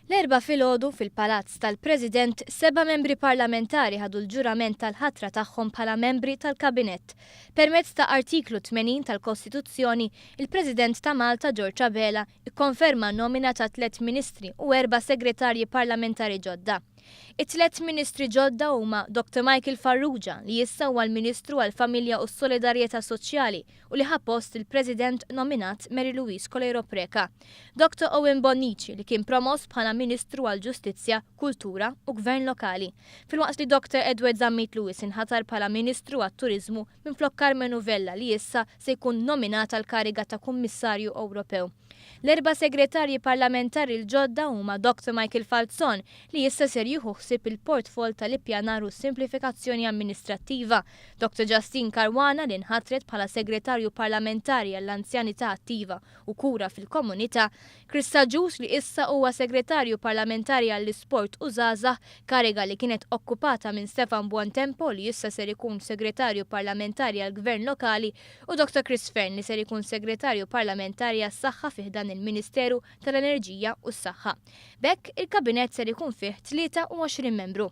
L-erba' filgħodu fil-Palazz tal-President 7 membri parlamentari ħadu l-ġurament tal-ħatra tagħhom bħala membri tal-kabinett. Permezz ta' artiklu 80 tal-Kostituzzjoni, il-President ta' Malta Giorgia Bhala ikkonferma n-nomina ta' 3 ministri u 4 segetarji parlamentari ġodda. It-Tlett ministri ġodda huma Dr. Michael Farrugia li issa huwa l-Ministru għall-Familja u s-Solidarjetà Soċjali u li ħapost il-President nominat Mary Louise Colero Preca. Dr. Owen Bonnici li kien promoss bħala Ministru għall-Ġustizzja, Kultura u Gvern Lokali. Filwaqt li Dr. Edward Zammit Lewis inħatar bħala Ministru għat-Turiżmu minflok Carmen Uvella li issa se jkun nominat għal kariga ta' Kummissarju Ewropew. L-4 segretarji parlamentari l-ġodda huma Dr. Michael Falzon li issa ser jieħu ħsieb il-portfol tal-ippjanar u simplifikazzjoni amministrattiva, Dr. Justine Caruana li nħatret bħala segretarju parlamentari għall-anzjanità attiva u kura fil-komunità, Krista Ġus li issa huwa segretarju parlamentari għall-isport u żgħażagħ, kariga li kienet okkupata minn Stefan Buontempo li issa ser ikun segretarju parlamentari għall-Gvern Lokali u Dr. Chris Fern li ser ikun segretarju parlamentari għas-Saħħa fih dan il-Ministeru tal-Enerġija u s-Saħħa. Bekk il-Kabinett ser ikun fih 23 membru.